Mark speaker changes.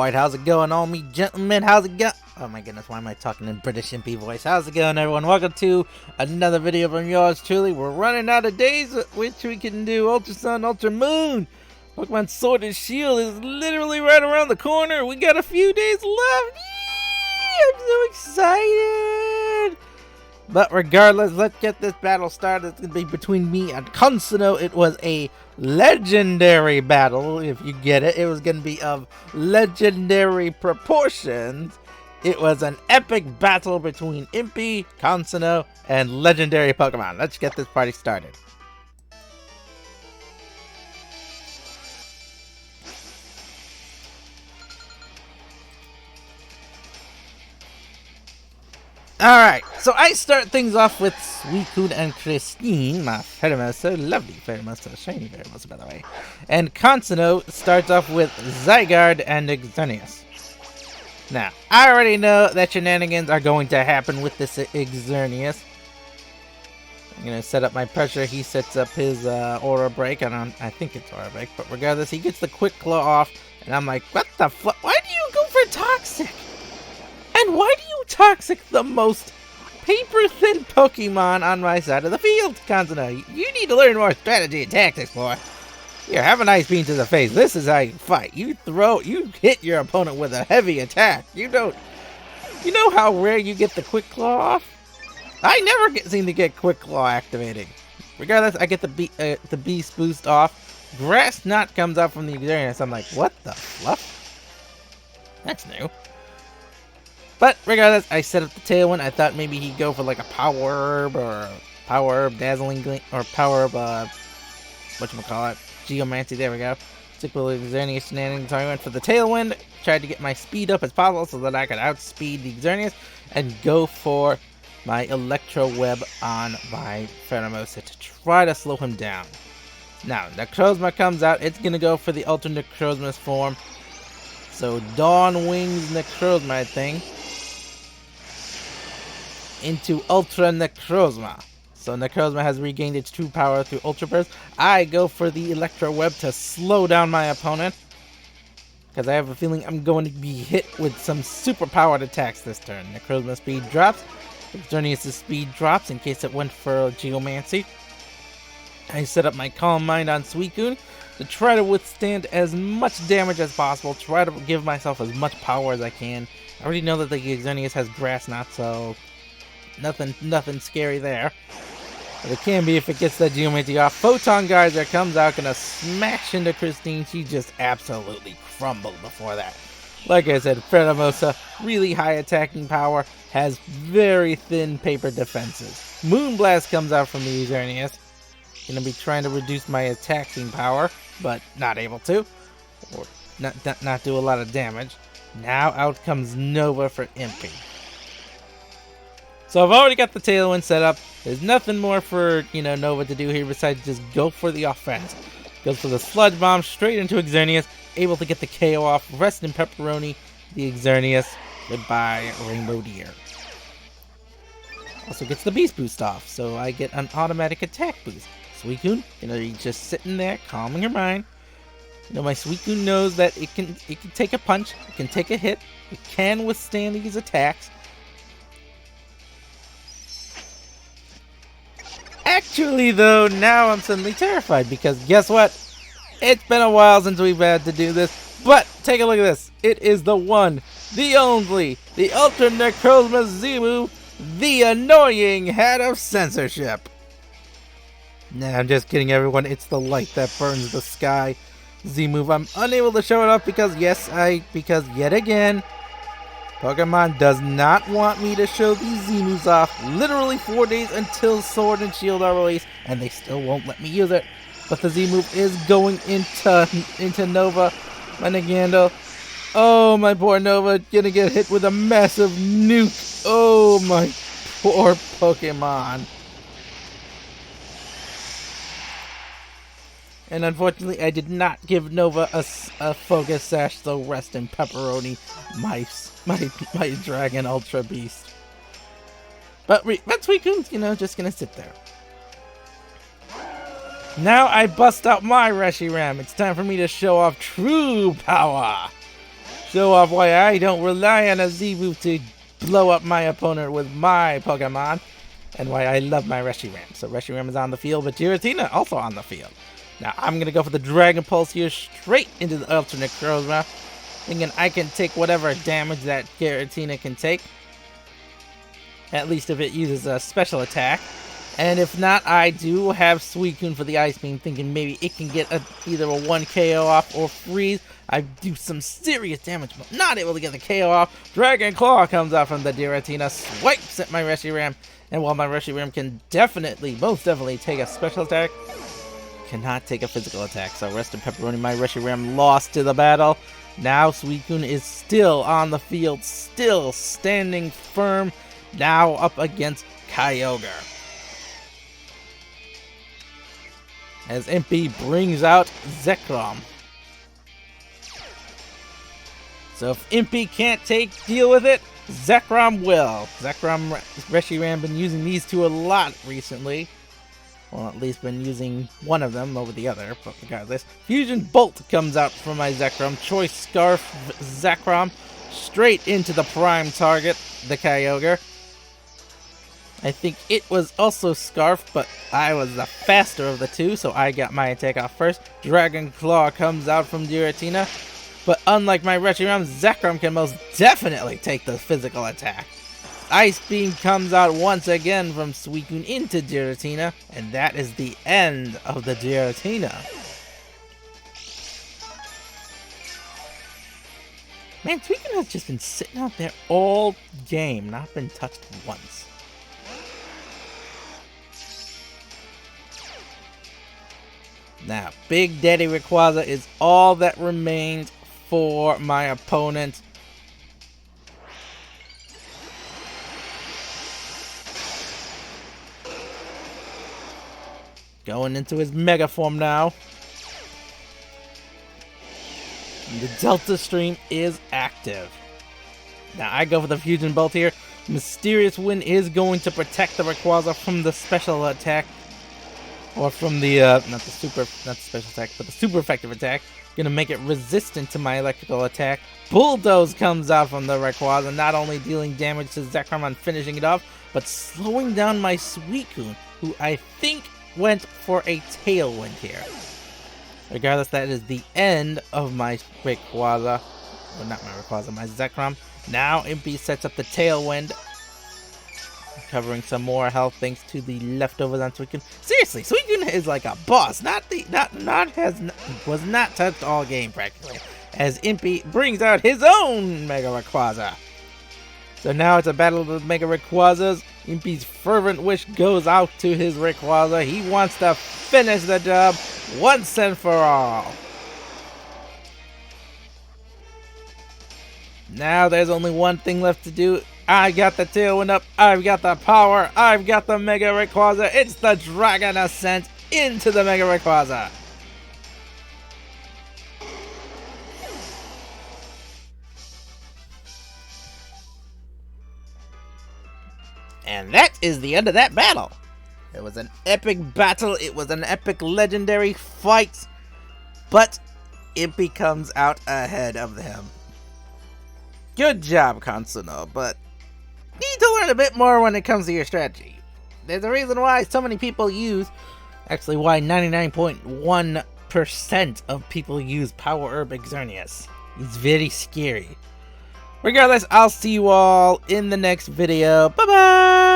Speaker 1: Alright, how's it going, all me gentlemen? How's it going? Oh my goodness, why am I talking in British impy voice? How's it going, everyone? Welcome to another video from yours truly. We're running out of days at which we can do Ultra Sun, Ultra Moon. Pokemon Sword and Shield is literally right around the corner. We got a few days left. Yee! I'm so excited. But regardless, let's get this battle started. It's going to be between me and Konsuno. It was a legendary battle, if you get it. It was going to be of legendary proportions. It was an epic battle between Impy, Konsuno, and legendary Pokemon. Let's get this party started. Alright, so I start things off with Suicune and Christine, my Pheromosa, lovely Pheromosa, shiny Pheromosa by the way. And Konsuno starts off with Zygarde and Xerneas. Now, I already know that shenanigans are going to happen with this Xerneas. I'm going to set up my pressure, he sets up his Aura Break, and I think it's Aura Break, but regardless, he gets the Quick Claw off, and I'm like, what the fuck, why do you go for Toxic? And why do you Toxic the most paper-thin Pokemon on my side of the field, Konsuno? You need to learn more strategy and tactics, boy. Here, have a nice bean to the face. This is how you fight. You hit your opponent with a heavy attack. You know how rare you get the Quick Claw off? I never seem to get Quick Claw activating. Regardless, I get the Beast Boost off. Grass Knot comes out from the Xerneas. I'm like, what the fluff? That's new. But regardless, I set up the Tailwind. I thought maybe he'd go for like a Power Herb or Power Herb Dazzling Gleam or Power Herb whatchamacallit, Geomancy, there we go. Typical Xerneas shenanigans. So I went for the Tailwind, tried to get my speed up as possible so that I could outspeed the Xerneas and go for my Electro Web on my Pheromosa to try to slow him down. Now, Necrozma comes out. It's going to go for the Ultra Necrozma's form. So Dawn Wings Necrozma, I think, into Ultra Necrozma. So Necrozma has regained its true power through Ultra Burst. I go for the Electro Web to slow down my opponent, because I have a feeling I'm going to be hit with some super powered attacks this turn. Necrozma speed drops. Xerneas' speed drops in case it went for Geomancy. I set up my Calm Mind on Suicune to try to withstand as much damage as possible. Try to give myself as much power as I can. I already know that the Xerneas has Grass Knot, so nothing scary there. But it can be if it gets that Geomancy off. Photon Geyser comes out, gonna smash into Christine. She just absolutely crumbled before that. Like I said, Pheromosa, really high attacking power, has very thin paper defenses. Moonblast comes out from the Xerneas. Gonna be trying to reduce my attacking power, but not able to. Or not do a lot of damage. Now out comes Nova for Impy. So I've already got the Tailwind set up. There's nothing more for, Nova to do here besides just go for the offense. Goes for the Sludge Bomb straight into Xerneas. Able to get the KO off. Rest in Pepperoni, the Xerneas. Goodbye, Rainbow Deer. Also gets the Beast Boost off, so I get an automatic attack boost. Suicune, you're just sitting there, calming your mind. My Suicune knows that it can take a punch, it can take a hit, it can withstand these attacks. Actually, though, now I'm suddenly terrified because guess what? It's been a while since we've had to do this, but take a look at this. It is the one, the only, the Ultra Necrozma Z-move, the annoying head of censorship. Nah, I'm just kidding, everyone. It's the light that burns the sky Z-move. I'm unable to show it off because because yet again, Pokemon does not want me to show these Z-moves off. Literally 4 days until Sword and Shield are released, and they still won't let me use it. But the Z-move is going into Nova, my Nagando. Oh, my poor Nova, gonna get hit with a massive nuke. Oh, my poor Pokemon. And unfortunately, I did not give Nova a Focus Sash, so rest in Pepperoni, my Dragon Ultra Beast. But Suicune's, just gonna sit there. Now I bust out my Reshiram. It's time for me to show off true power. show off why I don't rely on a Z-move to blow up my opponent with my Pokemon, and why I love my Reshiram. So Reshiram is on the field, but Giratina also on the field. Now I'm going to go for the Dragon Pulse here, straight into the Ultra Necrozma, thinking I can take whatever damage that Giratina can take. At least if it uses a special attack. And if not, I do have Suicune for the Ice Beam, thinking maybe it can get either a 1 KO off or freeze. I do some serious damage, but not able to get the KO off. Dragon Claw comes out from the Giratina, swipes at my Reshiram, and while my Reshiram can most definitely take a special attack, cannot take a physical attack. So rest in pepperoni, my Reshiram lost to the battle. Now Suicune is still on the field, still standing firm, now up against Kyogre. As Impy brings out Zekrom. So if Impy can't deal with it, Zekrom will. Reshiram been using these two a lot recently. Well, at least been using one of them over the other, but regardless. Fusion Bolt comes out from my Zekrom. Choice Scarf Zekrom straight into the prime target, the Kyogre. I think it was also Scarf, but I was the faster of the two, so I got my attack off first. Dragon Claw comes out from Giratina, but unlike my Reshiram, Zekrom can most definitely take the physical attack. Ice Beam comes out once again from Suicune into Giratina, and that is the end of the Giratina. Man, Suicune has just been sitting out there all game, not been touched once. Now, Big Daddy Rayquaza is all that remains for my opponent. Going into his Mega Form now. And the Delta Stream is active. Now, I go for the Fusion Bolt here. Mysterious Wind is going to protect the Rayquaza from the special attack. Or from the, not the special attack, but the super effective attack. Gonna make it resistant to my electrical attack. Bulldoze comes out from the Rayquaza, not only dealing damage to Zekrom on finishing it off, but slowing down my Suicune, who I think went for a Tailwind here. Regardless, that is the end of my Rayquaza. Well, not my Rayquaza, my Zekrom. Now Impy sets up the Tailwind, covering some more health thanks to the leftovers on Suicune. Seriously, Suicune is like a boss. Was not touched all game practically. As Impy brings out his own Mega Rayquaza. So now it's a battle of the Mega Rayquazas. Impy's fervent wish goes out to his Rayquaza. He wants to finish the job once and for all. Now there's only one thing left to do. I got the Tailwind up, I've got the power, I've got the Mega Rayquaza. It's the Dragon Ascent into the Mega Rayquaza. And that is the end of that battle. It was an epic battle, it was an epic legendary fight, but Impy comes out ahead of him. Good job, Konsuno, but need to learn a bit more when it comes to your strategy. There's a reason why so many people use, actually why 99.1% of people use Power Herb Xerneas. It's very scary. Regardless, I'll see you all in the next video. Bye-bye!